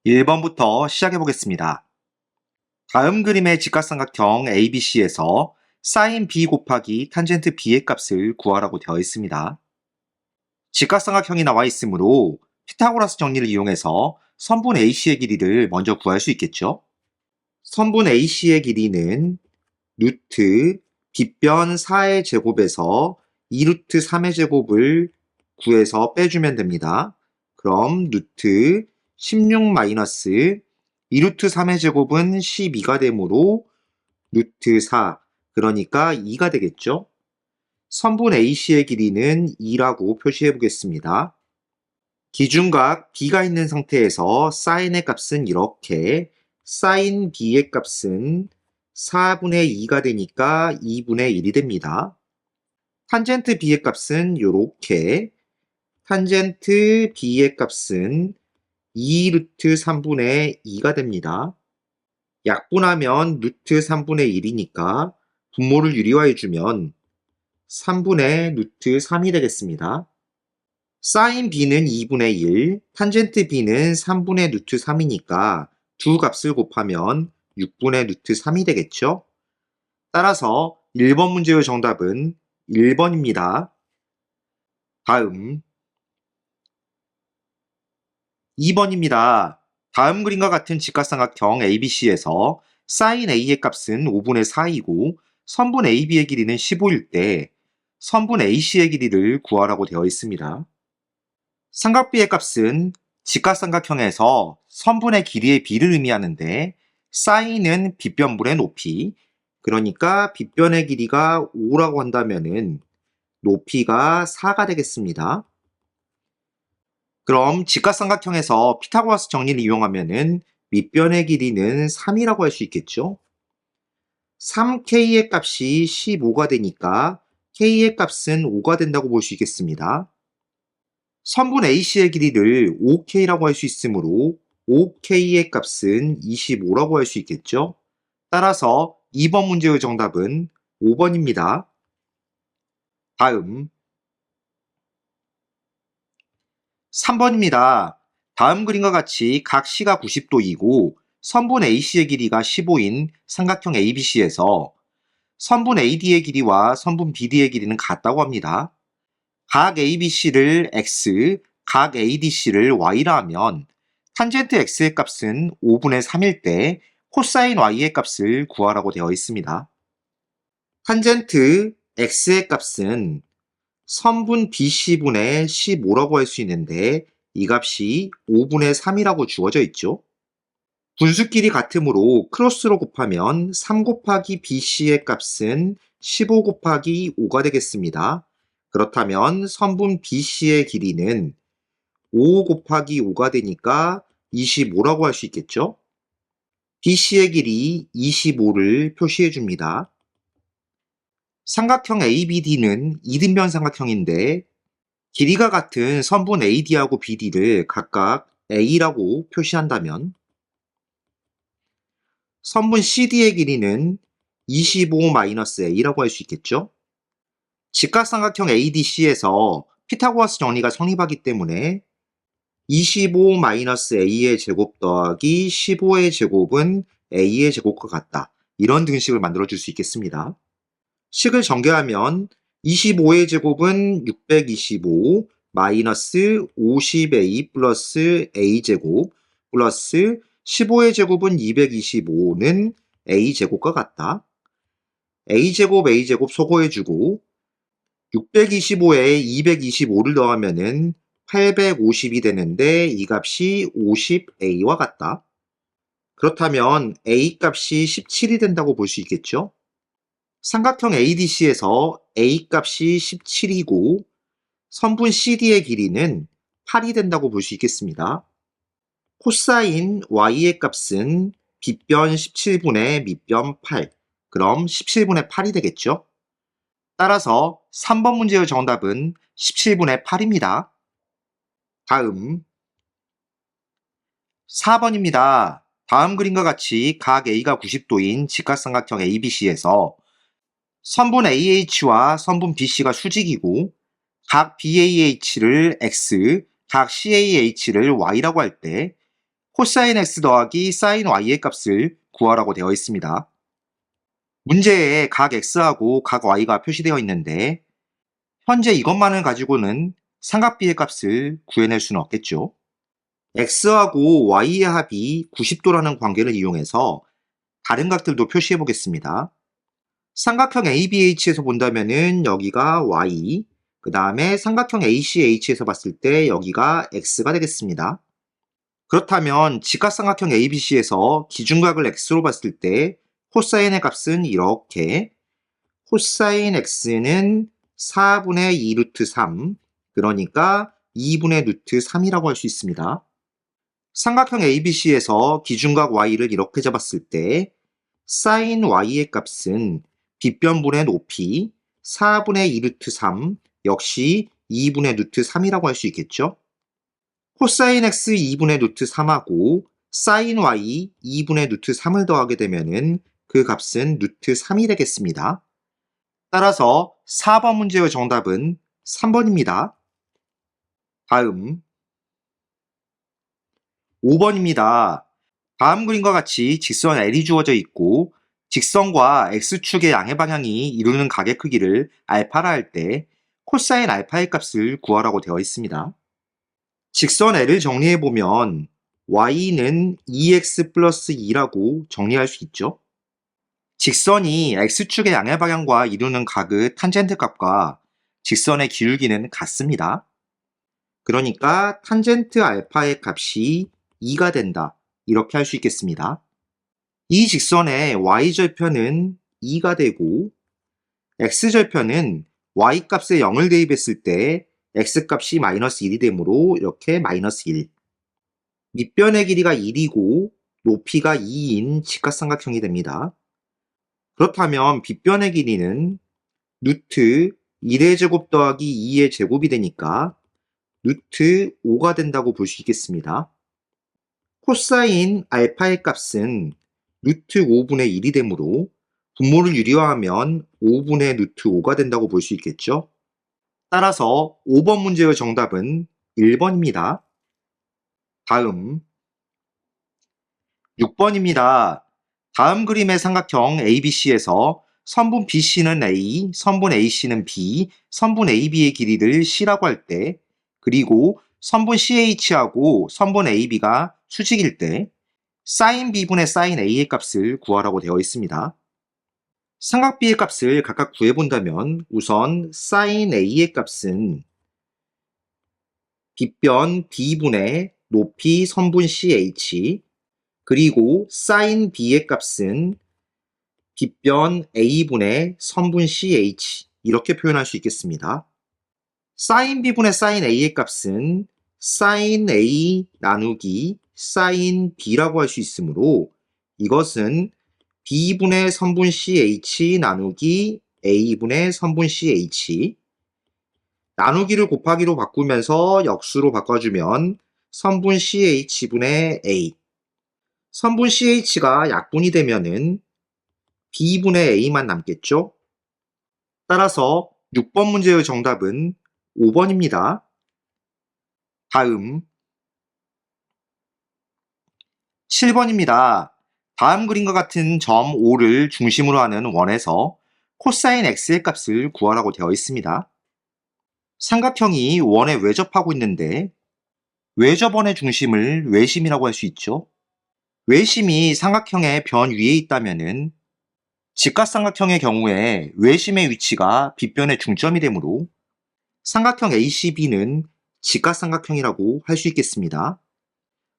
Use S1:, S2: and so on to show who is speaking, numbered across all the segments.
S1: 1번부터 시작해 보겠습니다. 다음 그림의 직각삼각형 ABC에서 sin B 곱하기 탄젠트 B의 값을 구하라고 되어 있습니다. 직각삼각형이 나와 있으므로 피타고라스 정리를 이용해서 선분 AC의 길이를 먼저 구할 수 있겠죠? 선분 AC의 길이는 루트 빗변 4의 제곱에서 2루트 3의 제곱을 구해서 빼주면 됩니다. 그럼 루트 16 마이너스 2루트 3의 제곱은 12가 되므로 루트 4, 그러니까 2가 되겠죠? 선분 AC의 길이는 2라고 표시해 보겠습니다. 기준각 B가 있는 상태에서 사인의 값은 이렇게, 사인 B의 값은 4분의 2가 되니까 2분의 1이 됩니다. 탄젠트 B의 값은 이렇게, 탄젠트 B의 값은 2루트 3분의 2가 됩니다. 약분하면 루트 3분의 1이니까 분모를 유리화해주면 3분의 루트 3이 되겠습니다. 사인 B는 2분의 1, 탄젠트 B는 3분의 루트 3이니까 두 값을 곱하면 6분의 루트 3이 되겠죠? 따라서 1번 문제의 정답은 1번입니다. 다음 2번입니다. 다음 그림과 같은 직각삼각형 ABC에서 sin A의 값은 5분의 4이고 선분 AB의 길이는 15일 때 선분 AC의 길이를 구하라고 되어 있습니다. 삼각비의 값은 직각삼각형에서 선분의 길이의 비를 의미하는데 sin은 빗변분의 높이, 그러니까 빗변의 길이가 5라고 한다면 높이가 4가 되겠습니다. 그럼 직각삼각형에서 피타고라스 정리를 이용하면 밑변의 길이는 3이라고 할 수 있겠죠? 3K의 값이 15가 되니까 K의 값은 5가 된다고 볼 수 있겠습니다. 선분 AC의 길이를 5K라고 할 수 있으므로 5K의 값은 25라고 할 수 있겠죠? 따라서 2번 문제의 정답은 5번입니다. 다음 3번입니다. 다음 그림과 같이 각 C가 90도이고 선분 AC의 길이가 15인 삼각형 ABC에서 선분 AD의 길이와 선분 BD의 길이는 같다고 합니다. 각 ABC를 X, 각 ADC를 Y라 하면 탄젠트 X의 값은 5분의 3일 때 코사인 Y의 값을 구하라고 되어 있습니다. 탄젠트 X의 값은 선분 BC분의 15라고 할 수 있는데 이 값이 5분의 3이라고 주어져 있죠. 분수끼리 같으므로 크로스로 곱하면 3 곱하기 BC의 값은 15 곱하기 5가 되겠습니다. 그렇다면 선분 BC의 길이는 5 곱하기 5가 되니까 25라고 할 수 있겠죠. BC의 길이 25를 표시해 줍니다. 삼각형 ABD는 이등변 삼각형인데 길이가 같은 선분 AD하고 BD를 각각 A라고 표시한다면 선분 CD의 길이는 25-A라고 할 수 있겠죠? 직각삼각형 ADC에서 피타고라스 정리가 성립하기 때문에 25-A의 제곱 더하기 15의 제곱은 A의 제곱과 같다. 이런 등식을 만들어줄 수 있겠습니다. 식을 전개하면 25의 제곱은 625 마이너스 50A 플러스 A제곱 플러스 15의 제곱은 225는 A제곱과 같다. A제곱 소거해주고 625에 225를 더하면 850이 되는데 이 값이 50A와 같다. 그렇다면 A 값이 17이 된다고 볼 수 있겠죠? 삼각형 ADC에서 A 값이 17이고 선분 CD의 길이는 8이 된다고 볼 수 있겠습니다. 코사인 Y의 값은 빗변 17분의 밑변 8, 그럼 17분의 8이 되겠죠? 따라서 3번 문제의 정답은 17분의 8입니다. 다음 4번입니다. 다음 그림과 같이 각 A가 90도인 직각삼각형 ABC에서 선분 AH와 선분 BC가 수직이고 각 BAH를 X, 각 CAH를 Y라고 할 때 코사인 x 더하기 사인 y의 값을 구하라고 되어 있습니다. 문제에 각 x하고 각 y가 표시되어 있는데 현재 이것만을 가지고는 삼각 B의 값을 구해낼 수는 없겠죠. x하고 y의 합이 90도라는 관계를 이용해서 다른 각들도 표시해 보겠습니다. 삼각형 ABH에서 본다면은 여기가 y, 그 다음에 삼각형 ACH에서 봤을 때 여기가 x가 되겠습니다. 그렇다면 직각삼각형 ABC에서 기준각을 x로 봤을 때 코사인의 값은 이렇게 코사인 x는 4분의 2 루트 3, 그러니까 2분의 루트 3이라고 할 수 있습니다. 삼각형 ABC에서 기준각 y를 이렇게 잡았을 때 sin y의 값은 빗변분의 높이 4분의 2 루트 3 역시 2분의 루트 3이라고 할 수 있겠죠. 코사인 x 2분의 루트 3하고 sin y 2분의 루트 3을 더하게 되면은 그 값은 루트 3이 되겠습니다. 따라서 4번 문제의 정답은 3번입니다. 다음 5번입니다. 다음 그림과 같이 직선 L이 주어져 있고 직선과 X축의 양의 방향이 이루는 각의 크기를 알파라 할 때 코사인 알파의 값을 구하라고 되어 있습니다. 직선 L을 정리해보면 y는 2x 플러스 2라고 정리할 수 있죠. 직선이 X축의 양의 방향과 이루는 각의 탄젠트 값과 직선의 기울기는 같습니다. 그러니까 탄젠트 알파의 값이 2가 된다. 이렇게 할 수 있겠습니다. 이 직선의 y절편은 2가 되고 x절편은 y값에 0을 대입했을 때 x값이 마이너스 1이 되므로 이렇게 마이너스 1. 밑변의 길이가 1이고 높이가 2인 직각삼각형이 됩니다. 그렇다면 빗변의 길이는 루트 1의 제곱 더하기 2의 제곱이 되니까 루트 5가 된다고 볼 수 있겠습니다. 코사인 알파의 값은 루트 5분의 1이 되므로 분모를 유리화하면 5분의 루트 5가 된다고 볼 수 있겠죠. 따라서 5번 문제의 정답은 1번입니다. 다음 6번입니다. 다음 그림의 삼각형 ABC에서 선분 BC는 A, 선분 AC는 B, 선분 AB의 길이를 C라고 할 때, 그리고 선분 CH하고 선분 AB가 수직일 때 sin B분의 sin A의 값을 구하라고 되어 있습니다. 삼각 B의 값을 각각 구해본다면 우선 sin A의 값은 빗변 B분의 높이 선분 CH, 그리고 sin B의 값은 빗변 A분의 선분 CH 이렇게 표현할 수 있겠습니다. sin B분의 sin A의 값은 sin A 나누기 sin B라고 할 수 있으므로 이것은 B분의 선분 CH 나누기 A분의 선분 CH 나누기를 곱하기로 바꾸면서 역수로 바꿔주면 선분 CH분의 A 선분 CH가 약분이 되면은 B분의 A만 남겠죠? 따라서 6번 문제의 정답은 5번입니다. 다음 7번입니다. 다음 그림과 같은 점 O를 중심으로 하는 원에서 코사인 X의 값을 구하라고 되어 있습니다. 삼각형이 원에 외접하고 있는데 외접원의 중심을 외심이라고 할 수 있죠. 외심이 삼각형의 변 위에 있다면은 직각삼각형의 경우에 외심의 위치가 빗변의 중점이 되므로 삼각형 ACB는 직각삼각형이라고 할 수 있겠습니다.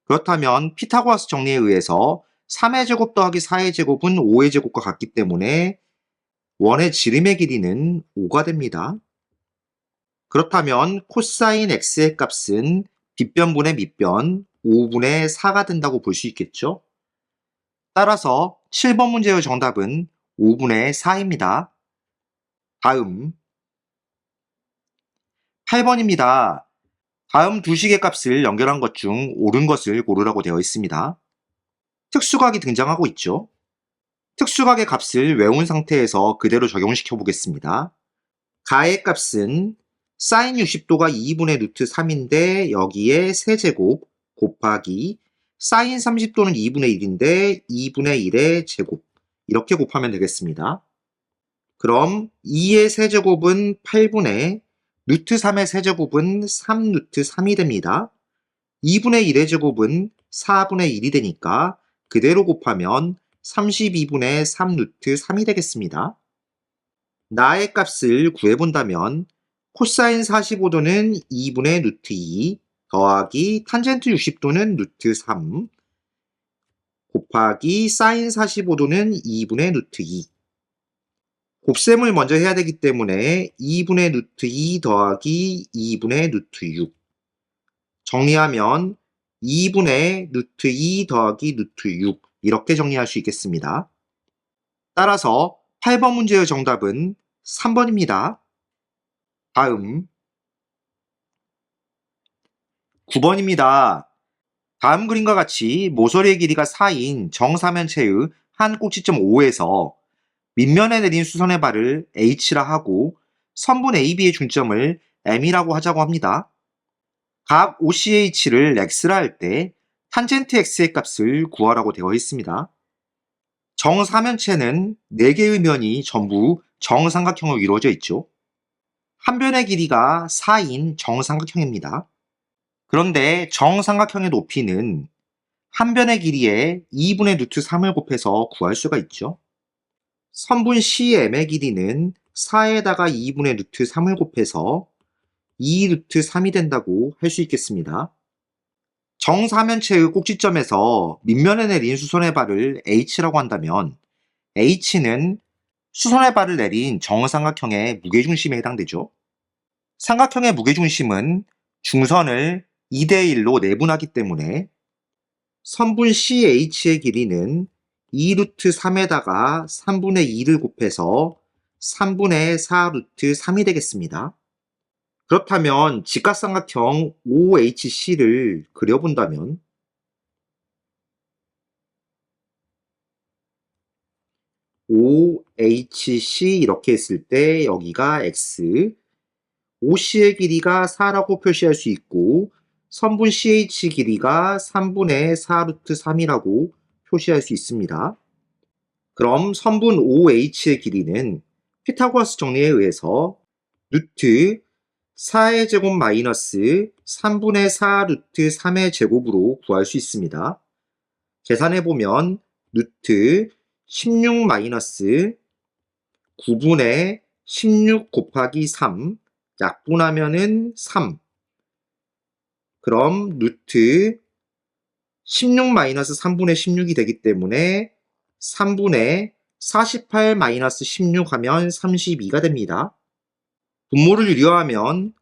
S1: 그렇다면 피타고라스 정리에 의해서 3의 제곱 더하기 4의 제곱은 5의 제곱과 같기 때문에 원의 지름의 길이는 5가 됩니다. 그렇다면 코사인 X의 값은 빗변분의 밑변 5분의 4가 된다고 볼 수 있겠죠? 따라서 7번 문제의 정답은 5분의 4입니다. 다음 8번입니다. 다음 두 식의 값을 연결한 것 중 옳은 것을 고르라고 되어 있습니다. 특수각이 등장하고 있죠. 특수각의 값을 외운 상태에서 그대로 적용시켜 보겠습니다. 가의 값은 sin 60도가 2분의 루트 3인데 여기에 세제곱 곱하기 사인 30도는 2분의 1인데 2분의 1의 제곱 이렇게 곱하면 되겠습니다. 그럼 2의 세제곱은 8분의 루트 3의 세제곱은 3 루트 3이 됩니다. 2분의 1의 제곱은 4분의 1이 되니까 그대로 곱하면 32분의 3 루트 3이 되겠습니다. 나의 값을 구해본다면 코사인 45도는 2분의 루트 2 더하기 탄젠트 60도는 루트 3 곱하기 사인 45도는 2분의 루트 2 곱셈을 먼저 해야 되기 때문에 2분의 루트 2 더하기 2분의 루트 6 정리하면 2분의 루트 2 더하기 루트 6 이렇게 정리할 수 있겠습니다. 따라서 8번 문제의 정답은 3번입니다. 다음 9번입니다. 다음 그림과 같이 모서리의 길이가 4인 정사면체의 한 꼭지점 O에서 밑면에 내린 수선의 발을 H라 하고 선분 AB의 중점을 M이라고 하자고 합니다. 각 OCH를 X라 할 때 탄젠트 X의 값을 구하라고 되어 있습니다. 정사면체는 4개의 면이 전부 정삼각형으로 이루어져 있죠. 한 변의 길이가 4인 정삼각형입니다. 그런데 정삼각형의 높이는 한 변의 길이에 2분의 루트 3을 곱해서 구할 수가 있죠. 선분 CM의 길이는 4에다가 2분의 루트 3을 곱해서 2 루트 3이 된다고 할 수 있겠습니다. 정사면체의 꼭지점에서 밑면에 내린 수선의 발을 H라고 한다면 H는 수선의 발을 내린 정삼각형의 무게중심에 해당되죠. 삼각형의 무게중심은 중선을 2대1로 내분하기 때문에 선분 CH의 길이는 2 루트 3에다가 3분의 2를 곱해서 3분의 4 루트 3이 되겠습니다. 그렇다면 직각삼각형 OHC를 그려본다면 OHC 이렇게 했을 때 여기가 X, OC의 길이가 4라고 표시할 수 있고 선분 CH 길이가 3분의 4 루트 3이라고 표시할 수 있습니다. 그럼 선분 OH의 길이는 피타고라스 정리에 의해서 루트 4의 제곱 마이너스 3분의 4 루트 3의 제곱으로 구할 수 있습니다. 계산해보면 루트 16 마이너스 9분의 16 곱하기 3 약분하면은 3 그럼 루트 16 마이너스 3분의 16이 되기 때문에 3분의 48 마이너스 16 하면 32가 됩니다. 분모를 유려하면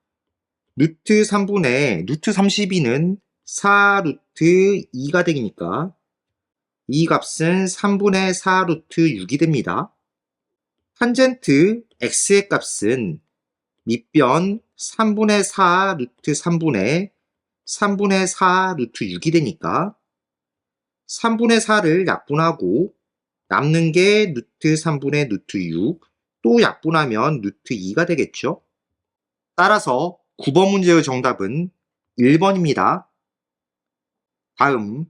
S1: 루트 3분의 루트 32는 4 루트 2가 되니까 이 값은 3분의 4 루트 6이 됩니다. 탄젠트 x의 값은 밑변 3분의 4 루트 3분의 4 루트 6이 되니까 3분의 4를 약분하고 남는 게 루트 3분의 루트 6, 또 약분하면 루트 2가 되겠죠. 따라서 9번 문제의 정답은 1번입니다. 다음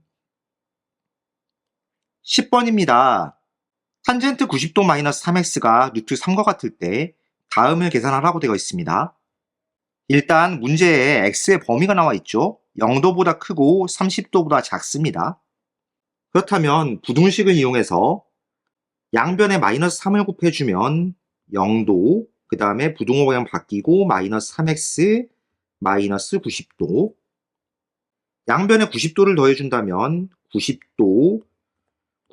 S1: 10번입니다. 탄젠트 90도 마이너스 3x가 루트 3과 같을 때 다음을 계산하라고 되어 있습니다. 일단 문제에 x의 범위가 나와 있죠. 0도보다 크고 30도보다 작습니다. 그렇다면 부등식을 이용해서 양변에 마이너스 3을 곱해주면 0도, 그 다음에 부등호 방향 바뀌고 마이너스 3x, 마이너스 90도. 양변에 90도를 더해준다면 90도,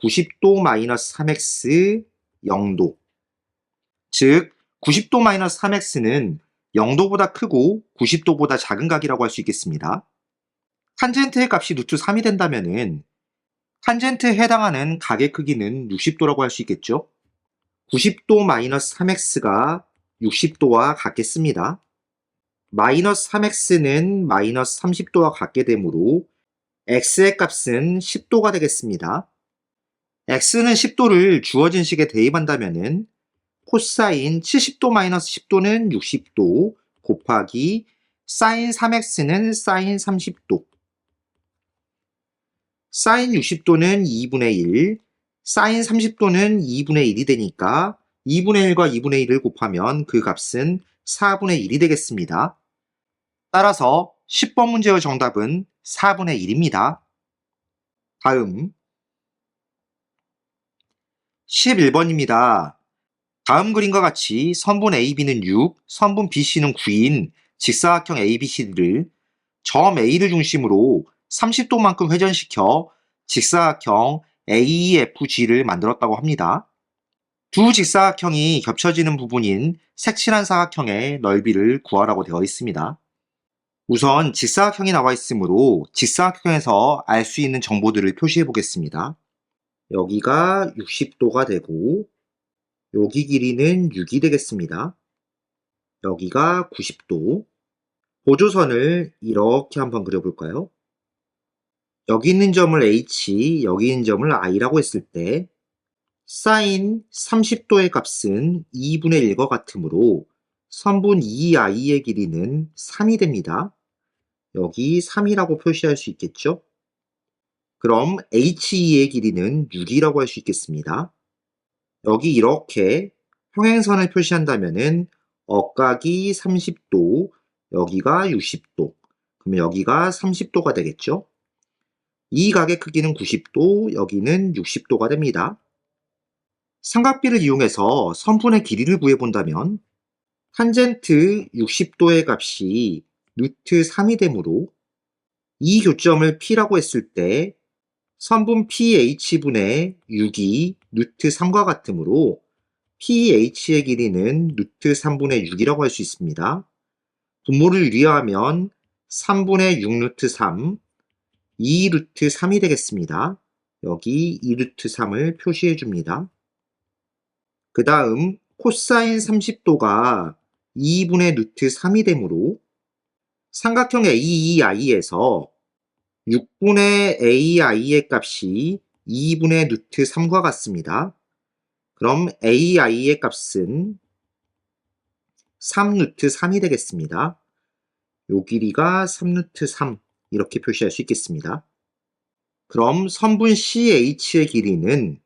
S1: 90도 마이너스 3x, 0도. 즉 90도 마이너스 3x는 0도보다 크고 90도보다 작은 각이라고 할 수 있겠습니다. 탄젠트의 값이 루트 3이 된다면은 탄젠트에 해당하는 각의 크기는 60도라고 할 수 있겠죠. 90도 마이너스 3x가 60도와 같겠습니다. 마이너스 3x는 마이너스 30도와 같게 되므로 x의 값은 10도가 되겠습니다. x는 10도를 주어진 식에 대입한다면은 코사인 70도 마이너스 10도는 60도 곱하기 사인 3x는 사인 30도. 사인 60도는 2분의 1, 사인 30도는 2분의 1이 되니까 2분의 1과 2분의 1을 곱하면 그 값은 4분의 1이 되겠습니다. 따라서 10번 문제의 정답은 4분의 1입니다. 다음 11번입니다. 다음 그림과 같이 선분 AB는 6, 선분 BC는 9인 직사각형 ABC를 점 A를 중심으로 30도만큼 회전시켜 직사각형 AEFG를 만들었다고 합니다. 두 직사각형이 겹쳐지는 부분인 색칠한 사각형의 넓이를 구하라고 되어 있습니다. 우선 직사각형이 나와 있으므로 직사각형에서 알 수 있는 정보들을 표시해 보겠습니다. 여기가 60도가 되고 여기 길이는 6이 되겠습니다. 여기가 90도. 보조선을 이렇게 한번 그려볼까요? 여기 있는 점을 H, 여기 있는 점을 I라고 했을 때 사인 30도의 값은 2분의 1과 같으므로 선분 2I의 길이는 3이 됩니다. 여기 3이라고 표시할 수 있겠죠? 그럼 HE의 길이는 6이라고 할 수 있겠습니다. 여기 이렇게 평행선을 표시한다면은 억각이 30도, 여기가 60도, 그러면 여기가 30도가 되겠죠? 이 각의 크기는 90도, 여기는 60도가 됩니다. 삼각비를 이용해서 선분의 길이를 구해본다면 탄젠트 60도의 값이 루트 3이 되므로 이 교점을 P라고 했을 때 선분 PH분의 6이 루트 3과 같으므로 PH의 길이는 루트 3분의 6이라고 할 수 있습니다. 분모를 유리하면 3분의 6 루트 3, 2 루트 3이 되겠습니다. 여기 2 루트 3을 표시해 줍니다. 그 다음 코사인 30도가 2분의 루트 3이 되므로 삼각형 AEI에서 6분의 AI의 값이 2분의 루트 3과 같습니다. 그럼 AI의 값은 3 루트 3이 되겠습니다. 요 길이가 3 루트 3 이렇게 표시할 수 있겠습니다. 그럼 선분 CH의 길이는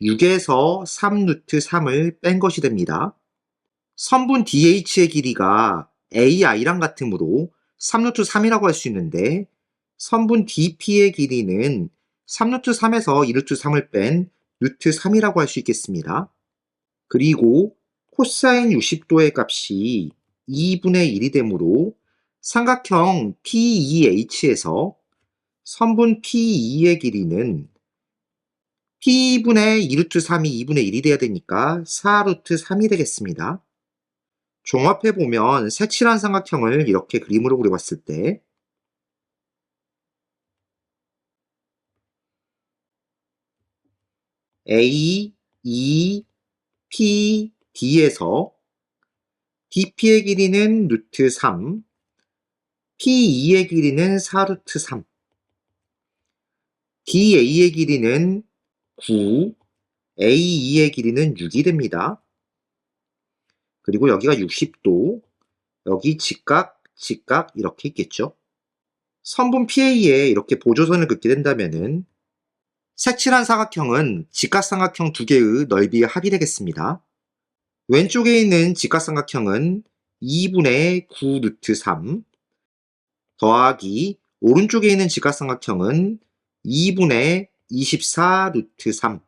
S1: 6에서 3 루트 3을 뺀 것이 됩니다. 선분 DH의 길이가 AI랑 같으므로 3 루트 3이라고 할 수 있는데 선분 DP의 길이는 3 루트 3에서 2 루트 3을 뺀 루트 3이라고 할 수 있겠습니다. 그리고 코사인 60도의 값이 2분의 1이 되므로 삼각형 PEH에서 선분 PE의 길이는 P분의 2루트 3이 2분의 1이 돼야 되니까 4루트 3이 되겠습니다. 종합해보면 색칠한 삼각형을 이렇게 그림으로 그려봤을 때 A, E, P, D에서 DP의 길이는 루트 3, PE의 길이는 4루트 3, DA의 길이는 9, AE의 길이는 6이 됩니다. 그리고 여기가 60도, 여기 직각, 직각 이렇게 있겠죠. 선분 PA에 이렇게 보조선을 긋게 된다면은 색칠한 사각형은 직각삼각형 두 개의 넓이의 합이 되겠습니다. 왼쪽에 있는 직각삼각형은 2분의 9 루트 3 더하기 오른쪽에 있는 직각삼각형은 2분의 24 루트 3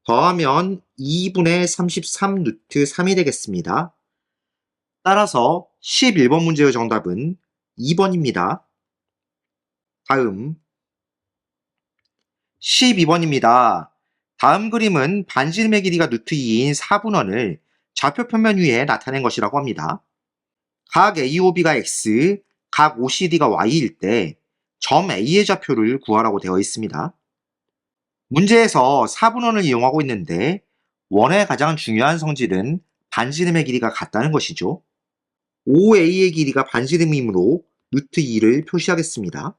S1: 더하면 2분의 33 루트 3이 되겠습니다. 따라서 11번 문제의 정답은 2번입니다. 다음 12번입니다. 다음 그림은 반지름의 길이가 루트 2인 4분원을 좌표 평면 위에 나타낸 것이라고 합니다. 각 AOB가 X, 각 OCD가 Y일 때 점 A의 좌표를 구하라고 되어 있습니다. 문제에서 4분원을 이용하고 있는데 원의 가장 중요한 성질은 반지름의 길이가 같다는 것이죠. OA의 길이가 반지름이므로 루트 2를 표시하겠습니다.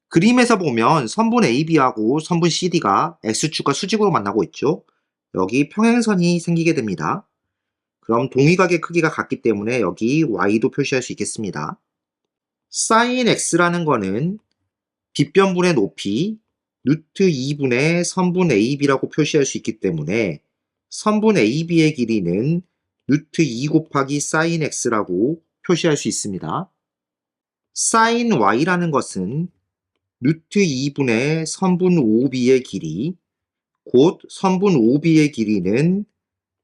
S1: 그림에서 보면 선분 AB하고 선분 CD가 X축과 수직으로 만나고 있죠. 여기 평행선이 생기게 됩니다. 그럼 동위각의 크기가 같기 때문에 여기 Y도 표시할 수 있겠습니다. sin X라는 거는 뒷변분의 높이 루트 2분의 선분 AB라고 표시할 수 있기 때문에 선분 AB의 길이는 루트 2 곱하기 sin x라고 표시할 수 있습니다. sin y라는 것은 루트 2분의 선분 OB의 길이 곧 선분 OB의 길이는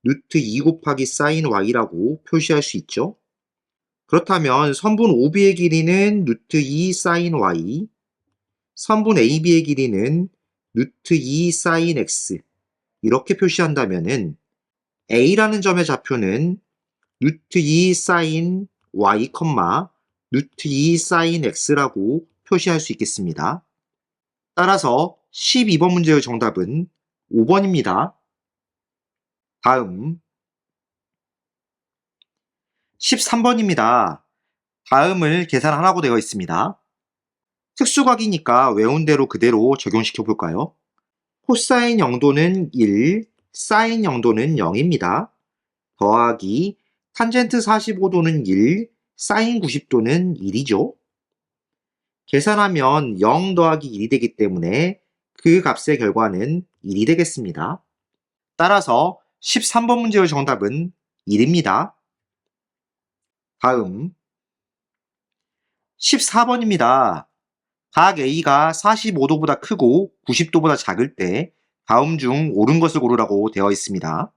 S1: 루트 2 곱하기 sin y라고 표시할 수 있죠. 그렇다면 선분 OB의 길이는 루트 2 sin y, 선분 AB의 길이는 루트 2 sin x 이렇게 표시한다면은 A라는 점의 좌표는 루트 2 sin y, 루트 2 sin x라고 표시할 수 있겠습니다. 따라서 12번 문제의 정답은 5번입니다. 다음 13번입니다. 다음을 계산하라고 되어 있습니다. 특수각이니까 외운 대로 그대로 적용시켜 볼까요? 코사인 0도는 1, 사인 0도는 0입니다. 더하기 탄젠트 45도는 1, 사인 90도는 1이죠. 계산하면 0 더하기 1이 되기 때문에 그 값의 결과는 1이 되겠습니다. 따라서 13번 문제의 정답은 1입니다. 다음 14번입니다. 각 A가 45도보다 크고 90도보다 작을 때 다음 중 옳은 것을 고르라고 되어 있습니다.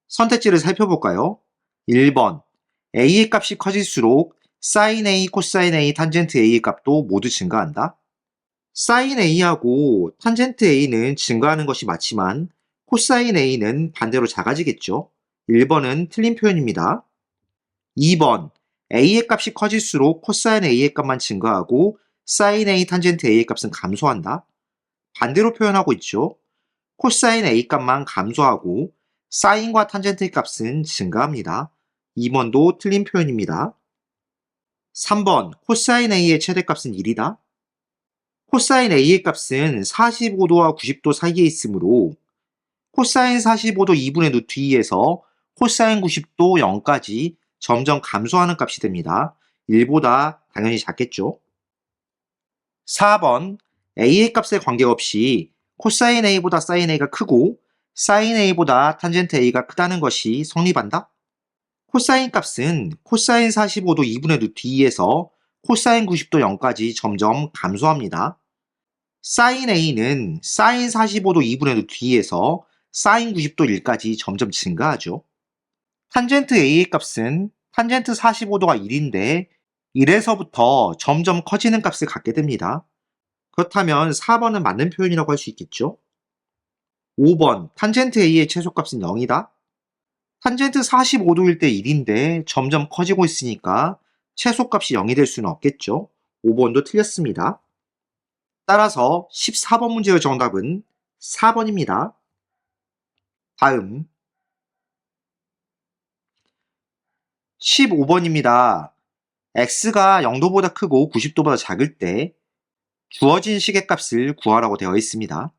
S1: 선택지를 살펴볼까요? 1번 A의 값이 커질수록 sin A, 코사인 A, 탄젠트 A의 값도 모두 증가한다. sin A하고 탄젠트 A는 증가하는 것이 맞지만 코사인 A는 반대로 작아지겠죠. 1번은 틀린 표현입니다. 2번 A의 값이 커질수록 코사인 A의 값만 증가하고 sin A, 탄젠트 A의 값은 감소한다. 반대로 표현하고 있죠. 코사인 A 값만 감소하고 사인과 탄젠트의 값은 증가합니다. 2번도 틀린 표현입니다. 3번 코사인 A의 최대값은 1이다. 코사인 A의 값은 45도와 90도 사이에 있으므로 코사인 45도 2분의 루트 2에서 코사인 90도 0까지 점점 감소하는 값이 됩니다. 1보다 당연히 작겠죠. 4번 A의 값에 관계없이 코사인 A보다 사인 A가 크고 사인 A보다 탄젠트 A가 크다는 것이 성립한다. 코사인 값은 코사인 45도 2분의 루트 2에서 코사인 90도 0까지 점점 감소합니다. 사인 A는 사인 45도 2분의 루트 2에서 사인 90도 1까지 점점 증가하죠. 탄젠트 A의 값은 탄젠트 45도가 1인데 1에서부터 점점 커지는 값을 갖게 됩니다. 그렇다면 4번은 맞는 표현이라고 할 수 있겠죠? 5번 탄젠트 A의 최소값은 0이다. 탄젠트 45도일 때 1인데 점점 커지고 있으니까 최소값이 0이 될 수는 없겠죠? 5번도 틀렸습니다. 따라서 14번 문제의 정답은 4번입니다. 다음 15번입니다. x가 0도보다 크고 90도보다 작을 때 주어진 시계값을 구하라고 되어 있습니다.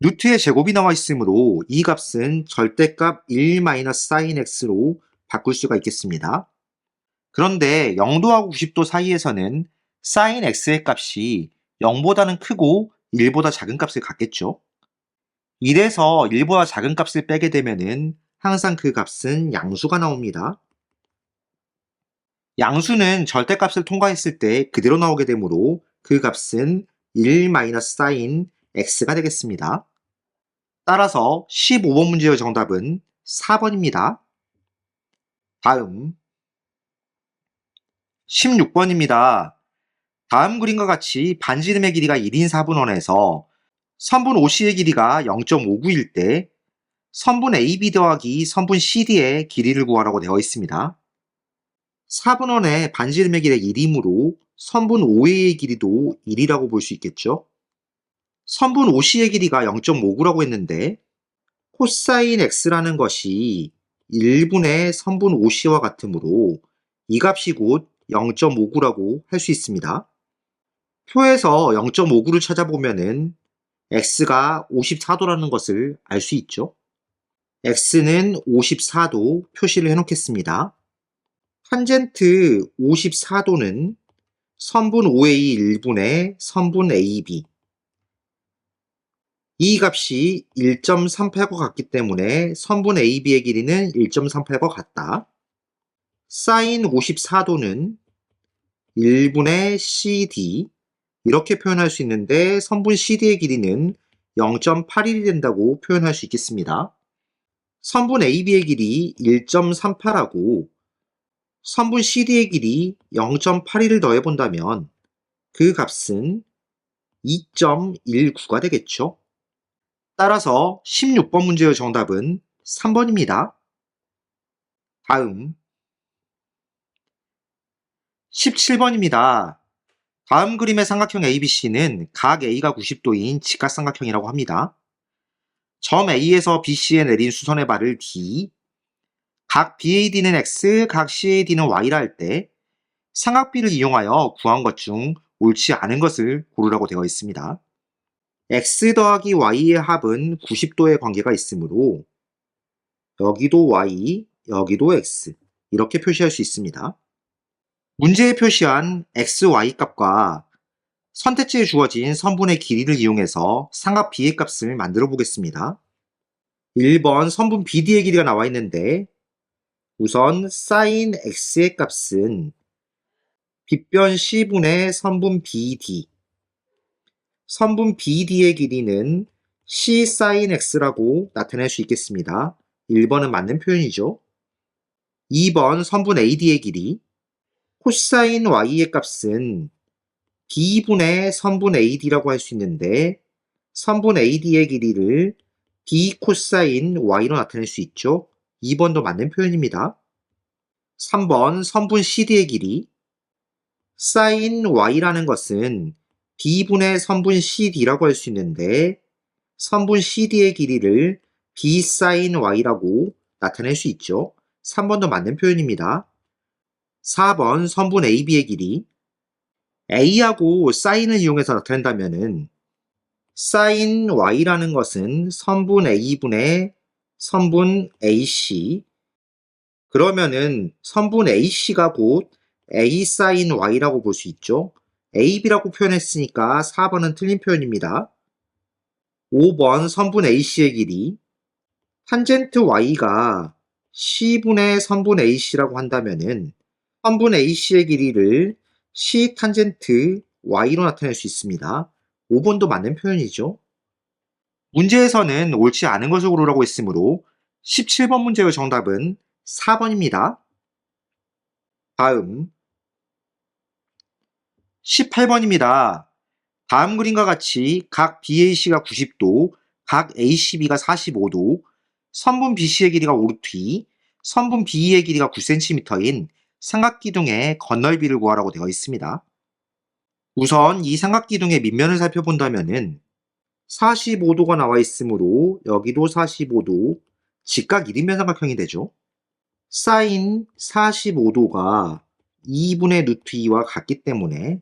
S1: 루트의 제곱이 나와 있으므로 이 값은 절대값 1-sin x로 바꿀 수가 있겠습니다. 그런데 0도하고 90도 사이에서는 sin x의 값이 0보다는 크고 1보다 작은 값을 갖겠죠. 1에서 1보다 작은 값을 빼게 되면은 항상 그 값은 양수가 나옵니다. 양수는 절대값을 통과했을 때 그대로 나오게 되므로 그 값은 1-sin x가 되겠습니다. 따라서 15번 문제의 정답은 4번입니다. 다음 16번입니다. 다음 그림과 같이 반지름의 길이가 1인 4분원에서 선분 OC의 길이가 0.59일 때 선분 AB 더하기 선분 CD의 길이를 구하라고 되어 있습니다. 4분원의 반지름의 길이가 1이므로 선분 OA의 길이도 1이라고 볼 수 있겠죠. 선분 OC의 길이가 0.59라고 했는데 코사인 X라는 것이 1분의 선분 OC와 같으므로 이 값이 곧 0.59라고 할 수 있습니다. 표에서 0.59를 찾아보면은 X가 54도라는 것을 알 수 있죠. X는 54도 표시를 해놓겠습니다. 탄젠트 54도는 선분 OA 1분의 선분 AB. 이 값이 1.38과 같기 때문에 선분 AB의 길이는 1.38과 같다. 사인 54도는 1분의 CD 이렇게 표현할 수 있는데 선분 CD의 길이는 0.81이 된다고 표현할 수 있겠습니다. 선분 AB의 길이 1.38하고 선분 CD의 길이 0.81을 더해본다면 그 값은 2.19가 되겠죠. 따라서 16번 문제의 정답은 3번입니다. 다음 17번입니다. 다음 그림의 삼각형 ABC는 각 A가 90도인 직각삼각형이라고 합니다. 점 A에서 BC에 내린 수선의 발을 D, 각 BAD는 X, 각 CAD는 Y라 할 때 삼각비를 이용하여 구한 것 중 옳지 않은 것을 고르라고 되어 있습니다. X 더하기 Y의 합은 90도의 관계가 있으므로 여기도 Y, 여기도 X 이렇게 표시할 수 있습니다. 문제에 표시한 XY 값과 선택지에 주어진 선분의 길이를 이용해서 삼각 B의 값을 만들어 보겠습니다. 1번 선분 BD의 길이가 나와 있는데 우선 sin X의 값은 빗변 C분의 선분 BD, 선분 BD의 길이는 C sin X라고 나타낼 수 있겠습니다. 1번은 맞는 표현이죠. 2번 선분 AD의 길이, 코사인 Y의 값은 B분의 선분 AD라고 할 수 있는데 선분 AD의 길이를 B 코사인 Y로 나타낼 수 있죠. 2번도 맞는 표현입니다. 3번 선분 CD의 길이, sin Y라는 것은 B분의 선분 CD라고 할 수 있는데 선분 CD의 길이를 B sin Y라고 나타낼 수 있죠. 3번도 맞는 표현입니다. 4번 선분 AB의 길이, A하고 sine을 이용해서 나타낸다면 sin Y라는 것은 선분 A분의 선분 AC, 그러면은 선분 AC가 곧 A sin Y라고 볼 수 있죠. AB라고 표현했으니까 4번은 틀린 표현입니다. 5번 선분 AC의 길이, 탄젠트 Y가 C분의 선분 AC라고 한다면은 선분 AC의 길이를 C 탄젠트 Y로 나타낼 수 있습니다. 5번도 맞는 표현이죠. 문제에서는 옳지 않은 것을 고르라고 했으므로 17번 문제의 정답은 4번입니다. 다음 18번입니다. 다음 그림과 같이 각 BAC가 90도, 각 ACB가 45도, 선분 BC의 길이가 5루트2, 선분 BE의 길이가 9cm인 삼각기둥의 건널비를 구하라고 되어 있습니다. 우선 이 삼각기둥의 밑면을 살펴본다면 45도가 나와 있으므로 여기도 45도, 직각 1인면 삼각형이 되죠. sin 45도가 2분의 루트 2와 같기 때문에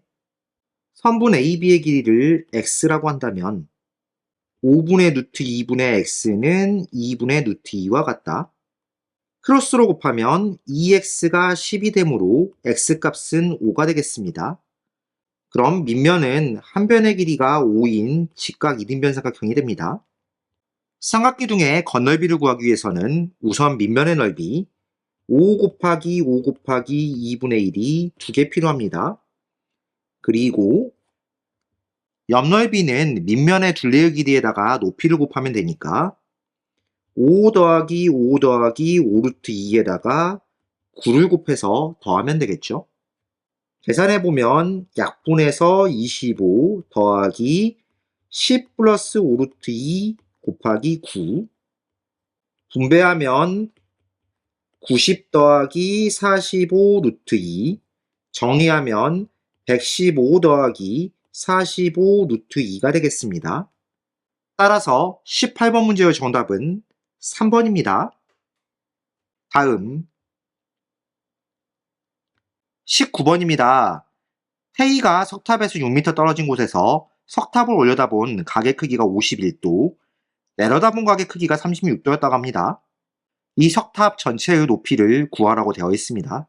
S1: 선분 AB의 길이를 x라고 한다면 5분의 루트 2분의 x는 2분의 루트 2와 같다. 크로스로 곱하면 2x가 10이 되므로 x값은 5가 되겠습니다. 그럼 밑면은 한 변의 길이가 5인 직각 1인변 삼각형이 됩니다. 삼각기둥의 건널비를 구하기 위해서는 우선 밑면의 넓이 5 곱하기 5 곱하기 2분의 1이 2개 필요합니다. 그리고 옆넓이는 밑면의 둘레의 길이에다가 높이를 곱하면 되니까 5 더하기 5 더하기 5루트 2에다가 9를 곱해서 더하면 되겠죠. 계산해보면 약분해서 25 더하기 10 플러스 5루트 2 곱하기 9 분배하면 90 더하기 45 루트 2 정리하면 115 더하기 45 루트 2가 되겠습니다. 따라서 18번 문제의 정답은 3번입니다. 다음 19번입니다. 태희가 석탑에서 6m 떨어진 곳에서 석탑을 올려다본 각의 크기가 51도, 내려다본 각의 크기가 36도였다고 합니다. 이 석탑 전체의 높이를 구하라고 되어 있습니다.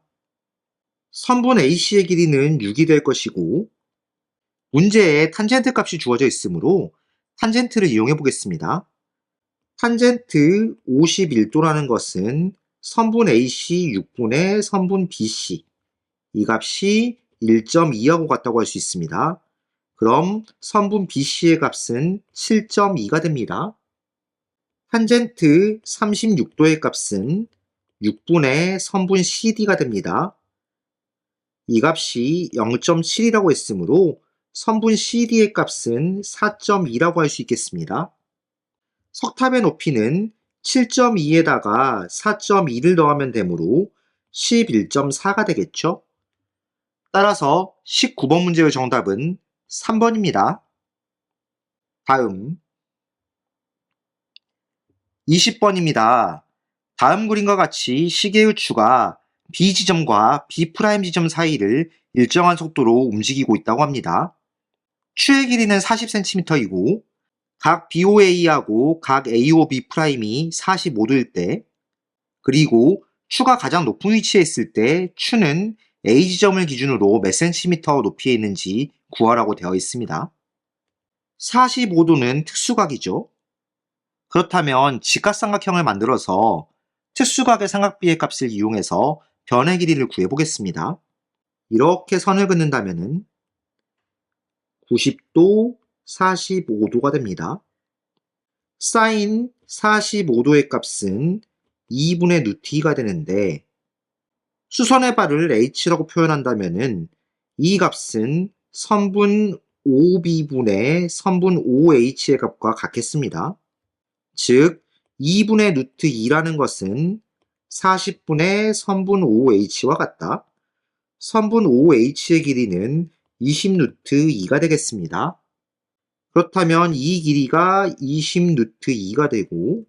S1: 선분 AC의 길이는 6이 될 것이고 문제에 탄젠트 값이 주어져 있으므로 탄젠트를 이용해 보겠습니다. 탄젠트 51도라는 것은 선분 AC 6분의 선분 BC 이 값이 1.2하고 같다고 할 수 있습니다. 그럼 선분 BC의 값은 7.2가 됩니다. 탄젠트 36도의 값은 6분의 선분 CD가 됩니다. 이 값이 0.7이라고 했으므로 선분 CD의 값은 4.2라고 할 수 있겠습니다. 석탑의 높이는 7.2에다가 4.2를 더하면 되므로 11.4가 되겠죠? 따라서 19번 문제의 정답은 3번입니다. 다음 20번입니다. 다음 그림과 같이 시계의 추가 B 지점과 B' 지점 사이를 일정한 속도로 움직이고 있다고 합니다. 추의 길이는 40cm이고 각 BOA하고 각 AOB'이 45도일 때 그리고 추가 가장 높은 위치에 있을 때 추는 A 지점을 기준으로 몇 cm 높이에 있는지 구하라고 되어 있습니다. 45도는 특수각이죠. 그렇다면 직각삼각형을 만들어서 특수각의 삼각비의 값을 이용해서 변의 길이를 구해보겠습니다. 이렇게 선을 긋는다면 90도, 45도가 됩니다. 사인 45도의 값은 2분의 루트가 되는데 수선의 발을 h라고 표현한다면 이 값은 선분 5b분의 선분 5h의 값과 같겠습니다. 즉 2분의 루트 2라는 것은 40분의 선분 5h와 같다. 선분 5h의 길이는 20 루트 2가 되겠습니다. 그렇다면 이 길이가 20 루트 2가 되고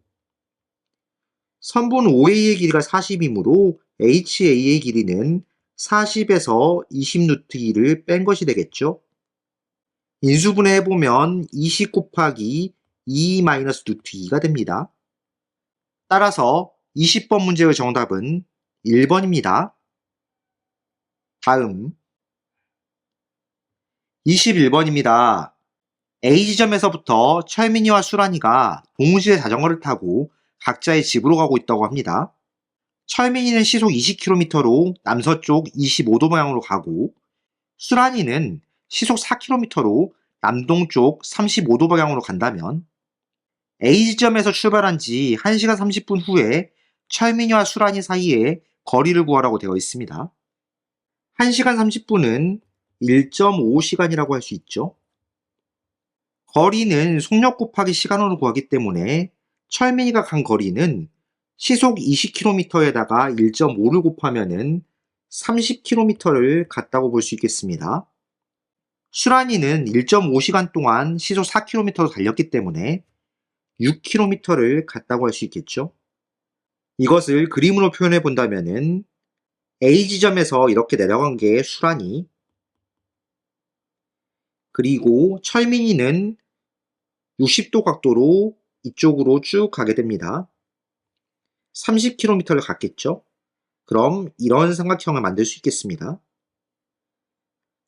S1: 선분 OA의 길이가 40이므로 HA의 길이는 40에서 20 루트 2를 뺀 것이 되겠죠. 인수분해 해보면 20 곱하기 2 마이너스 루트 2가 됩니다. 따라서 20번 문제의 정답은 1번입니다. 다음 21번입니다. A지점에서부터 철민이와 수란이가 동시에 자전거를 타고 각자의 집으로 가고 있다고 합니다. 철민이는 시속 20km로 남서쪽 25도 방향으로 가고 수란이는 시속 4km로 남동쪽 35도 방향으로 간다면 A지점에서 출발한 지 1시간 30분 후에 철민이와 수란이 사이에 거리를 구하라고 되어 있습니다. 1시간 30분은 1.5시간이라고 할 수 있죠. 거리는 속력 곱하기 시간으로 구하기 때문에 철민이가 간 거리는 시속 20km에다가 1.5를 곱하면 30km를 갔다고 볼 수 있겠습니다. 수란이는 1.5시간 동안 시속 4km로 달렸기 때문에 6km를 갔다고 할 수 있겠죠. 이것을 그림으로 표현해 본다면 A지점에서 이렇게 내려간 게 수란이, 그리고 철민이는 60도 각도로 이쪽으로 쭉 가게 됩니다. 30km를 갔겠죠? 그럼 이런 삼각형을 만들 수 있겠습니다.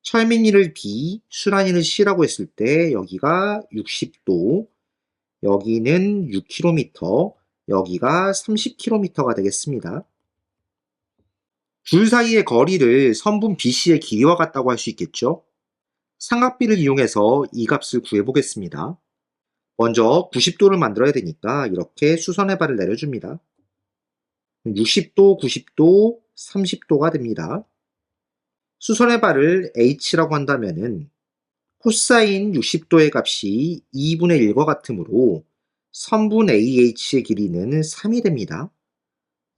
S1: 철민이를 B, 수란이를 C라고 했을 때 여기가 60도, 여기는 6km, 여기가 30km가 되겠습니다. 둘 사이의 거리를 선분 BC의 길이와 같다고 할 수 있겠죠? 삼각비를 이용해서 이 값을 구해보겠습니다. 먼저 90도를 만들어야 되니까 이렇게 수선의 발을 내려줍니다. 60도, 90도, 30도가 됩니다. 수선의 발을 h라고 한다면 코사인 60도의 값이 2분의 1과 같으므로 선분 AH의 길이는 3이 됩니다.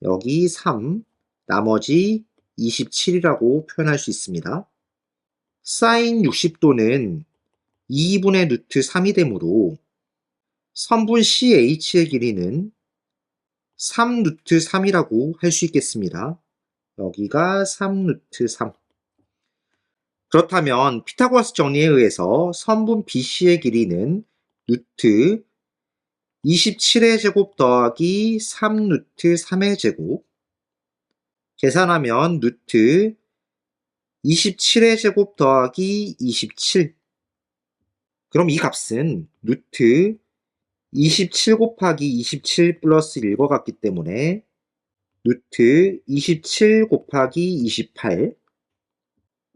S1: 여기 3, 나머지 27이라고 표현할 수 있습니다. 사인 60도는 2분의 루트 3이 되므로 선분 CH의 길이는 3 루트 3이라고 할 수 있겠습니다. 여기가 3 루트 3. 그렇다면 피타고라스 정리에 의해서 선분 BC의 길이는 루트 27의 제곱 더하기 3 루트 3의 제곱, 계산하면 루트 27의 제곱 더하기 27. 그럼 이 값은 루트 27 곱하기 27 플러스 1과 같기 때문에 루트 27 곱하기 28.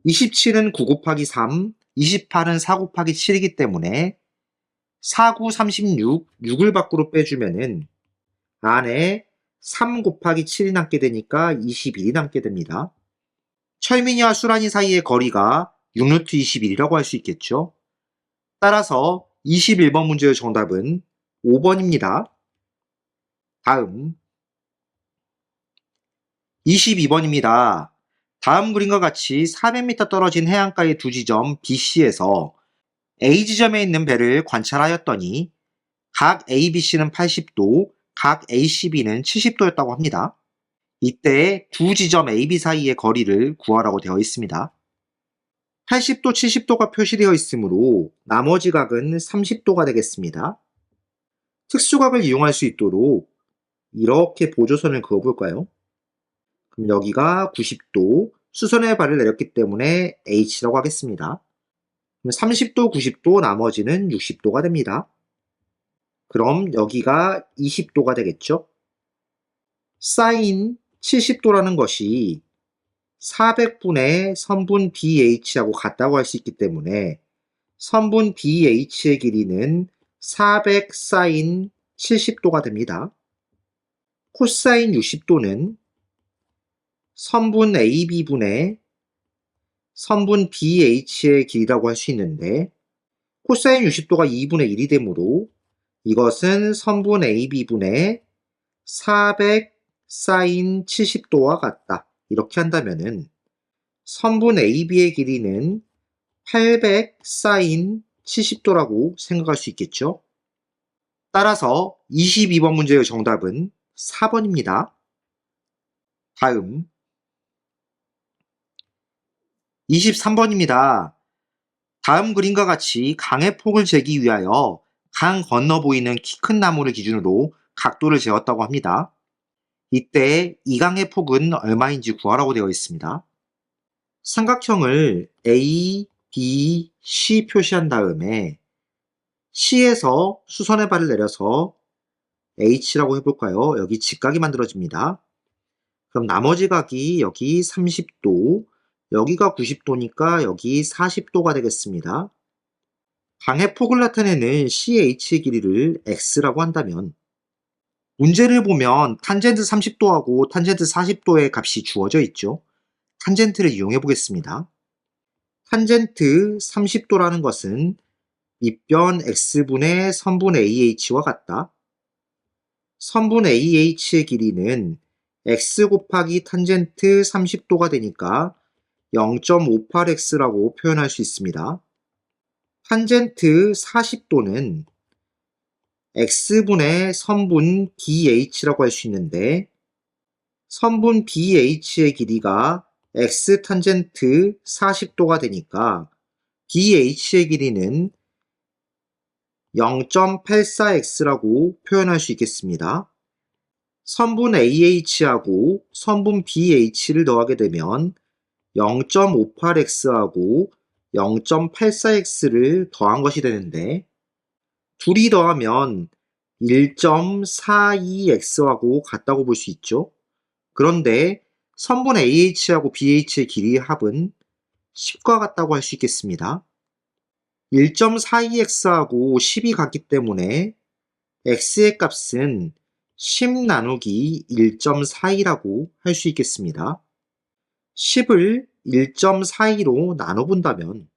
S1: 27은 9 곱하기 3, 28은 4 곱하기 7이기 때문에 4, 9, 36, 6을 밖으로 빼주면은 안에 3 곱하기 7이 남게 되니까 21이 남게 됩니다. 철민이와 수란이 사이의 거리가 6루트 21이라고 할 수 있겠죠. 따라서 21번 문제의 정답은 5번입니다. 다음 22번입니다. 다음 그림과 같이 400m 떨어진 해안가의 두 지점 BC에서 A 지점에 있는 배를 관찰하였더니 각 ABC는 80도, 각 ACB는 70도였다고 합니다. 이때 두 지점 AB 사이의 거리를 구하라고 되어 있습니다. 80도, 70도가 표시되어 있으므로 나머지 각은 30도가 되겠습니다. 특수각을 이용할 수 있도록 이렇게 보조선을 그어볼까요? 그럼 여기가 90도, 수선의 발을 내렸기 때문에 H라고 하겠습니다. 그럼 30도, 90도, 나머지는 60도가 됩니다. 그럼 여기가 20도가 되겠죠? 사인 70도라는 것이 400분의 선분 BH하고 같다고 할 수 있기 때문에 선분 BH의 길이는 400 사인 70도가 됩니다. 코사인 60도는 선분 AB분의 선분 BH의 길이라고 할 수 있는데 코사인 60도가 2분의 1이 되므로 이것은 선분 AB분의 400 사인 70도와 같다. 이렇게 한다면은 선분 AB의 길이는 800 사인 70도라고 생각할 수 있겠죠. 따라서 22번 문제의 정답은 4번입니다. 다음 23번입니다. 다음 그림과 같이 강의 폭을 재기 위하여 강 건너 보이는 키 큰 나무를 기준으로 각도를 재었다고 합니다. 이때 이 강의 폭은 얼마인지 구하라고 되어 있습니다. 삼각형을 A, B, C 표시한 다음에 C에서 수선의 발을 내려서 H라고 해볼까요? 여기 직각이 만들어집니다. 그럼 나머지 각이 여기 30도, 여기가 90도니까 여기 40도가 되겠습니다. 강의 폭을 나타내는 CH의 길이를 X라고 한다면 문제를 보면 탄젠트 30도하고 탄젠트 40도의 값이 주어져 있죠. 탄젠트를 이용해 보겠습니다. 탄젠트 30도라는 것은 밑변 X분의 선분 AH와 같다. 선분 AH의 길이는 X 곱하기 탄젠트 30도가 되니까 0.58X라고 표현할 수 있습니다. 탄젠트 40도는 X분의 선분 BH라고 할 수 있는데 선분 BH의 길이가 X 탄젠트 40도가 되니까 BH의 길이는 0.84X라고 표현할 수 있겠습니다. 선분 AH하고 선분 BH를 더하게 되면 0.58X하고 0.84X를 더한 것이 되는데 둘이 더하면 1.42X하고 같다고 볼 수 있죠. 그런데 선분 AH하고 BH의 길이의 합은 10과 같다고 할 수 있겠습니다. 1.42X하고 10이 같기 때문에 X의 값은 10 나누기 1.42라고 할 수 있겠습니다. 10을 1.42로 나눠본다면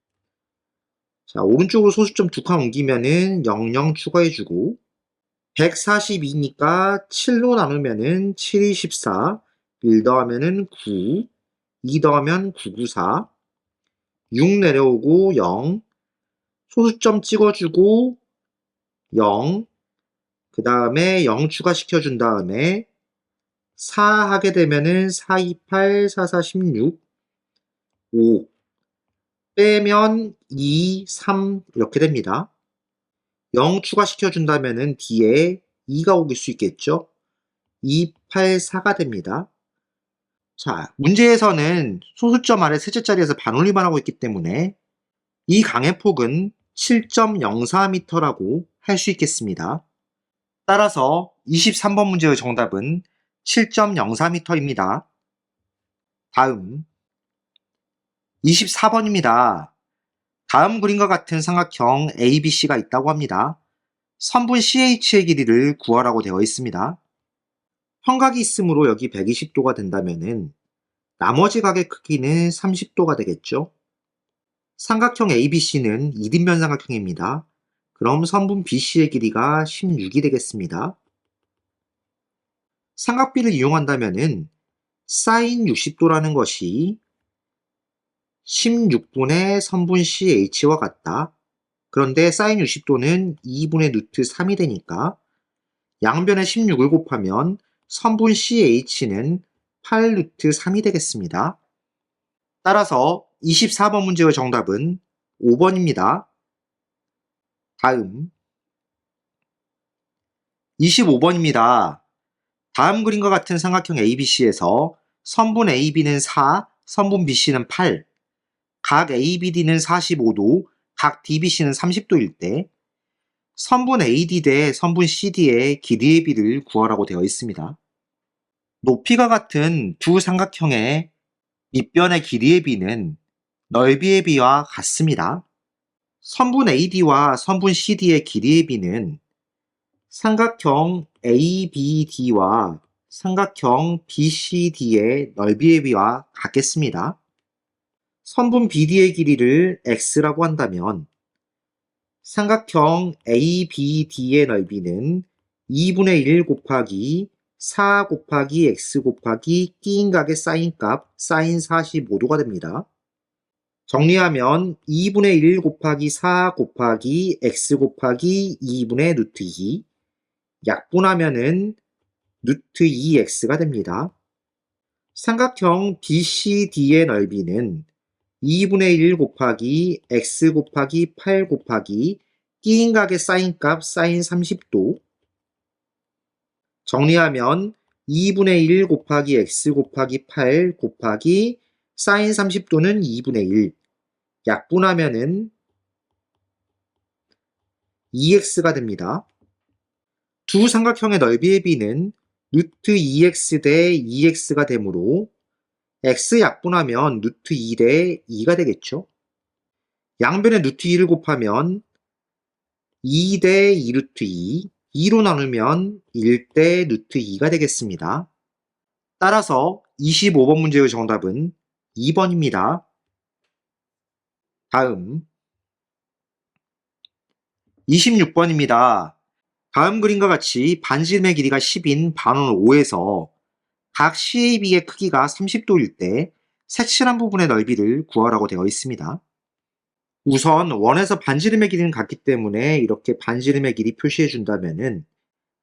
S1: 자, 오른쪽으로 소수점 2칸 옮기면은 00 추가해주고 142니까 7로 나누면은 7이 14, 1 더하면은 9, 2 더하면 994, 6 내려오고 0, 소수점 찍어주고 0, 그 다음에 0 추가시켜준 다음에 4 하게 되면은 4, 2, 8, 4, 4, 16, 5, 빼면 2, 3 이렇게 됩니다. 0 추가시켜준다면은 뒤에 2가 오길 수 있겠죠? 2, 8, 4가 됩니다. 자, 문제에서는 소수점 아래 셋째 자리에서 반올림만 하고 있기 때문에 이 강의 폭은 7.04m라고 할 수 있겠습니다. 따라서 23번 문제의 정답은 7.04m입니다. 다음 24번입니다. 다음 그림과 같은 삼각형 ABC가 있다고 합니다. 선분 CH의 길이를 구하라고 되어 있습니다. 평각이 있으므로 여기 120도가 된다면은 나머지 각의 크기는 30도가 되겠죠. 삼각형 ABC는 2뒷면 삼각형입니다. 그럼 선분 BC의 길이가 16이 되겠습니다. 삼각비를 이용한다면은 sin 60도라는 것이 16분의 선분 CH와 같다. 그런데 sin 60도는 2분의 루트 3이 되니까 양변에 16을 곱하면 선분 CH는 8 루트 3이 되겠습니다. 따라서 24번 문제의 정답은 5번입니다. 다음 25번입니다. 다음 그림과 같은 삼각형 ABC에서 선분 AB는 4, 선분 BC는 8, 각 ABD는 45도, 각 DBC는 30도일 때 선분 AD 대 선분 CD의 길이의 비를 구하라고 되어 있습니다. 높이가 같은 두 삼각형의 밑변의 길이의 비는 넓이의 비와 같습니다. 선분 AD와 선분 CD의 길이의 비는 삼각형 ABD와 삼각형 BCD의 넓이의 비와 같겠습니다. 선분 BD의 길이를 x라고 한다면 삼각형 ABD의 넓이는 2분의 1 곱하기 4 곱하기 x 곱하기 끼인 각의 사인값 sin 45도가 됩니다. 정리하면 2분의 1 곱하기 4 곱하기 x 곱하기 2분의 루트 2 약분하면은 루트 2x가 됩니다. 삼각형 BCD의 넓이는 2분의 1 곱하기 x 곱하기 8 곱하기 끼인 각의 사인값 sin 30도 정리하면 2분의 1 곱하기 x 곱하기 8 곱하기 sin 30도는 2분의 1 약분하면은 2x가 됩니다. 두 삼각형의 넓이의 비는 루트 2x 대 2x가 되므로 x 약분하면 루트 2 대 2가 되겠죠. 양변에 루트 2를 곱하면 2 대 2 루트 2, 2로 나누면 1 대 루트 2가 되겠습니다. 따라서 25번 문제의 정답은 2번입니다. 다음 26번입니다. 다음 그림과 같이 반지름의 길이가 10인 반원 5에서 각 CAB의 크기가 30도일 때 색칠한 부분의 넓이를 구하라고 되어 있습니다. 우선 원에서 반지름의 길이는 같기 때문에 이렇게 반지름의 길이 표시해 준다면은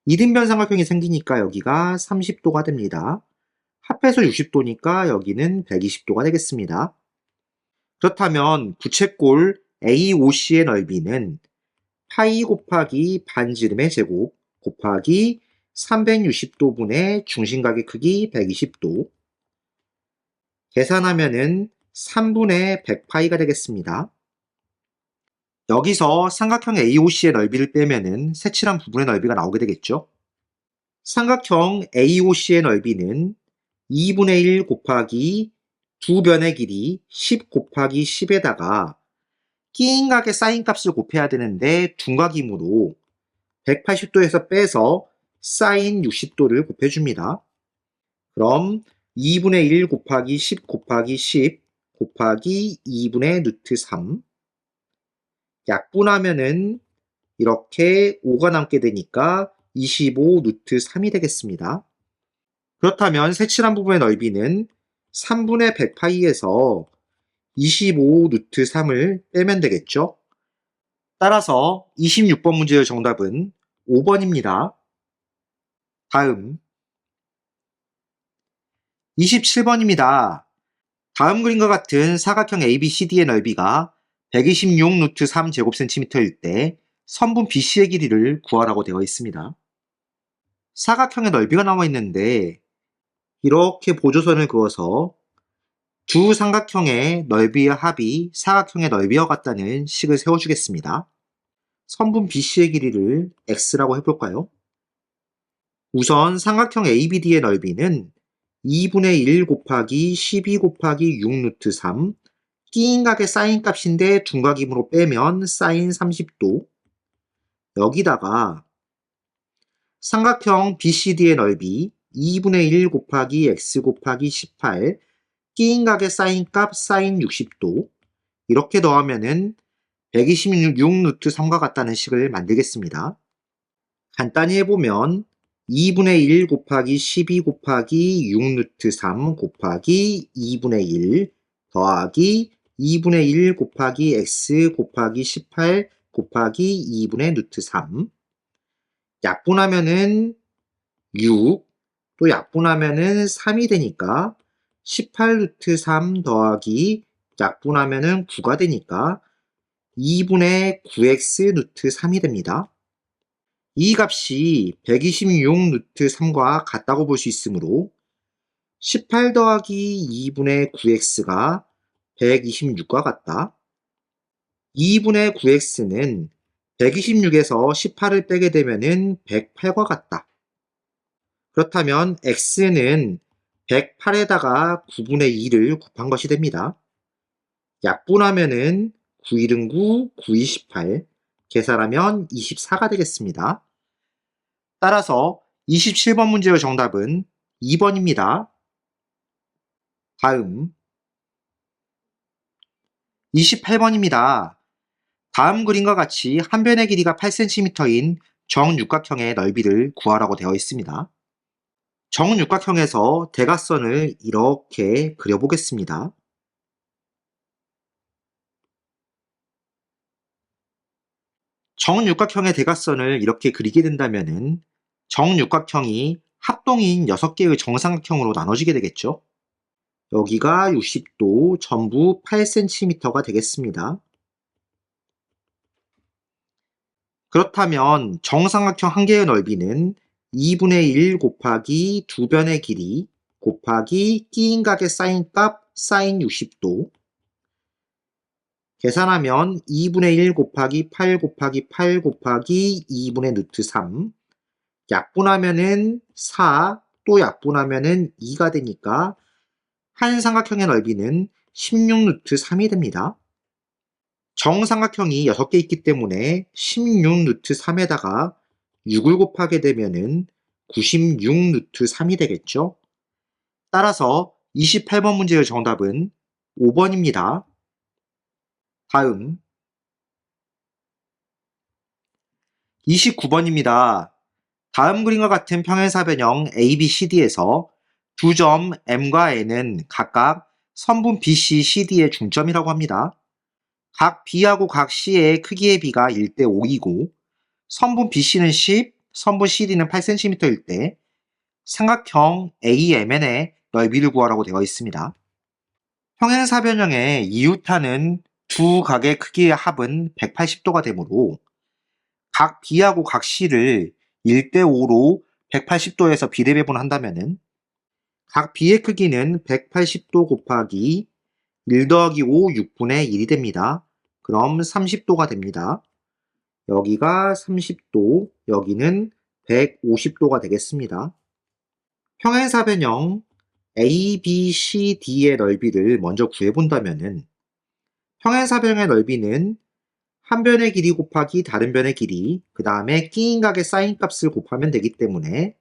S1: 이등변 삼각형이 생기니까 여기가 30도가 됩니다. 합해서 60도니까 여기는 120도가 되겠습니다. 그렇다면 부채꼴 AOC의 넓이는 파이 곱하기 반지름의 제곱 곱하기 360도분의 중심각의 크기 120도 계산하면은 3분의 100파이가 되겠습니다. 여기서 삼각형 AOC의 넓이를 빼면은 색칠한 부분의 넓이가 나오게 되겠죠. 삼각형 AOC의 넓이는 2분의 1 곱하기 두 변의 길이 10 곱하기 10에다가 끼인 각의 사인 값을 곱해야 되는데 둔각이므로 180도에서 빼서 사인 60도를 곱해줍니다. 그럼 2분의 1 곱하기 10 곱하기 10 곱하기 2분의 루트 3 약분하면은 이렇게 5가 남게 되니까 25 루트 3이 되겠습니다. 그렇다면 색칠한 부분의 넓이는 3분의 100파이에서 25 루트 3을 빼면 되겠죠. 따라서 26번 문제의 정답은 5번입니다. 다음 27번입니다. 다음 그림과 같은 사각형 ABCD의 넓이가 126 루트 3 제곱센티미터일 때 선분 BC의 길이를 구하라고 되어 있습니다. 사각형의 넓이가 나와 있는데 이렇게 보조선을 그어서 두 삼각형의 넓이의 합이 사각형의 넓이와 같다는 식을 세워주겠습니다. 선분 BC의 길이를 x라고 해볼까요? 우선 삼각형 ABD의 넓이는 2분의 1 곱하기 12 곱하기 6 루트 3 끼인 각의 사인 값인데 둔각임으로 빼면 사인 30도 여기다가 삼각형 BCD의 넓이 2분의 1 곱하기 x 곱하기 18 끼인 각의 사인 값 사인 60도 이렇게 더하면은 126 루트 3과 같다는 식을 만들겠습니다. 간단히 해보면 2분의 1 곱하기 12 곱하기 6 루트 3 곱하기 2분의 1 더하기 2분의 1 곱하기 x 곱하기 18 곱하기 2분의 루트 3 약분하면은 6 또 약분하면은 3이 되니까 18 루트 3 더하기 약분하면은 9가 되니까 2분의 9x 루트 3이 됩니다. 이 값이 126 루트 3과 같다고 볼 수 있으므로 18 더하기 2분의 9x가 126과 같다. 2분의 9x는 126에서 18을 빼게 되면 108과 같다. 그렇다면 x는 108에다가 9분의 2를 곱한 것이 됩니다. 약분하면은 9, 1은 9, 9, 2, 18, 계산하면 24가 되겠습니다. 따라서 27번 문제의 정답은 2번입니다. 다음 28번입니다. 다음 그림과 같이 한 변의 길이가 8cm인 정육각형의 넓이를 구하라고 되어 있습니다. 정육각형에서 대각선을 이렇게 그려보겠습니다. 정육각형의 대각선을 이렇게 그리게 된다면 정육각형이 합동인 6개의 정삼각형으로 나눠지게 되겠죠. 여기가 60도, 전부 8cm가 되겠습니다. 그렇다면 정삼각형 한 개의 넓이는 2분의 1 곱하기 두 변의 길이 곱하기 끼인 각의 사인값 사인 60도 계산하면 2분의 1 곱하기 8 곱하기 8 곱하기 2분의 루트 3 약분하면은 4 또 약분하면은 2가 되니까 한 삼각형의 넓이는 16 루트 3이 됩니다. 정삼각형이 6개 있기 때문에 16 루트 3에다가 6을 곱하게 되면은 96 루트 3이 되겠죠. 따라서 28번 문제의 정답은 5번입니다. 다음 29번입니다. 다음 그림과 같은 평행사변형 ABCD에서 두 점 M과 N은 각각 선분 BC, CD의 중점이라고 합니다. 각 B하고 각 C의 크기의 비가 1대 5이고 선분 BC는 10, 선분 CD는 8cm일 때 삼각형 AMN의 넓이를 구하라고 되어 있습니다. 평행사변형의 이웃하는 두 각의 크기의 합은 180도가 되므로 각 B하고 각 C를 1대 5로 180도에서 비례배분한다면 각 B의 크기는 180도 곱하기 1 더하기 5, 6분의 1이 됩니다. 그럼 30도가 됩니다. 여기가 30도, 여기는 150도가 되겠습니다. 평행사변형 ABCD의 넓이를 먼저 구해본다면 평행사변형의 넓이는 한 변의 길이 곱하기 다른 변의 길이, 그 다음에 끼인 각의 사인 값을 곱하면 되기 때문에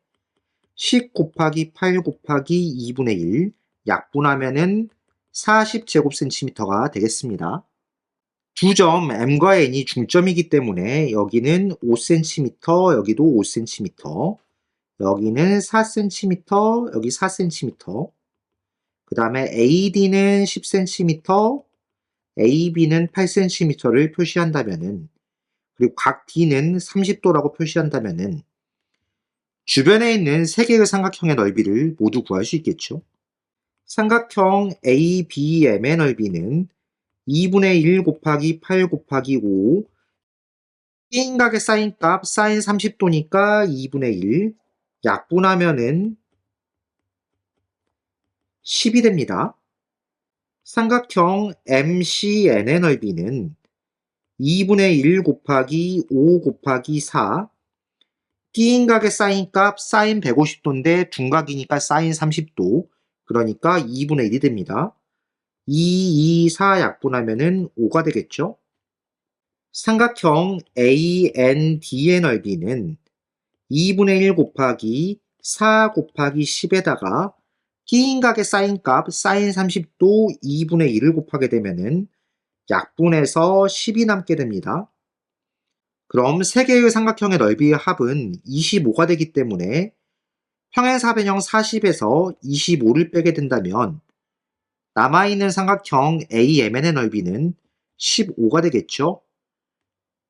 S1: 10 곱하기 8 곱하기 2분의 1 약분하면은 40제곱cm가 되겠습니다. 두 점 M과 N이 중점이기 때문에 여기는 5cm, 여기도 5cm, 여기는 4cm, 여기 4cm, 그 다음에 AD는 10cm, AB는 8cm를 표시한다면은 그리고 각 D는 30도라고 표시한다면은 주변에 있는 세 개의 삼각형의 넓이를 모두 구할 수 있겠죠. 삼각형 ABM의 넓이는 2분의 1 곱하기 8 곱하기 5 끼인 각의 사인값 사인 30도니까 2분의 1 약분하면은 10이 됩니다. 삼각형 MCN의 넓이는 2분의 1 곱하기 5 곱하기 4, 띠인각의 사인값 사인 150도인데 둔각이니까 사인 30도, 그러니까 2분의 1이 됩니다. 2, 2, 4 약분하면은 5가 되겠죠? 삼각형 AND의 넓이는 2분의 1 곱하기 4 곱하기 10에다가 끼인각의 사인값 사인 30도 2분의 1을 곱하게 되면은 약분해서 10이 남게 됩니다. 그럼 세 개의 삼각형의 넓이의 합은 25가 되기 때문에 평행사변형 40에서 25를 빼게 된다면 남아있는 삼각형 AMN의 넓이는 15가 되겠죠?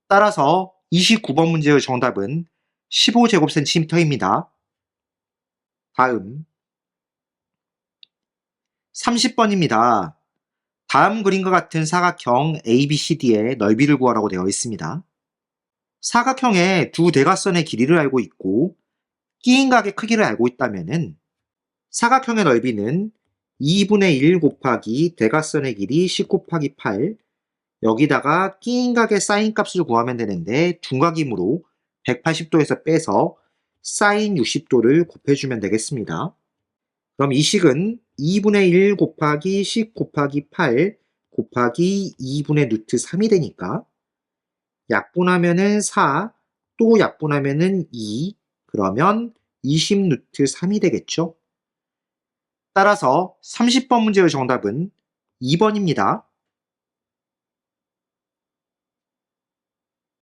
S1: 따라서 29번 문제의 정답은 15제곱센티미터입니다. 다음 30번입니다. 다음 그림과 같은 사각형 ABCD의 넓이를 구하라고 되어 있습니다. 사각형의 두 대각선의 길이를 알고 있고 끼인각의 크기를 알고 있다면 사각형의 넓이는 2분의 1 곱하기 대각선의 길이 10 곱하기 8, 여기다가 끼인각의 사인값을 구하면 되는데 둔각이므로 180도에서 빼서 사인 60도를 곱해주면 되겠습니다. 그럼 이 식은 2분의 1 곱하기 10 곱하기 8 곱하기 2분의 루트 3이 되니까 약분하면은 4, 또 약분하면은 2, 그러면 20 루트 3이 되겠죠? 따라서 30번 문제의 정답은 2번입니다.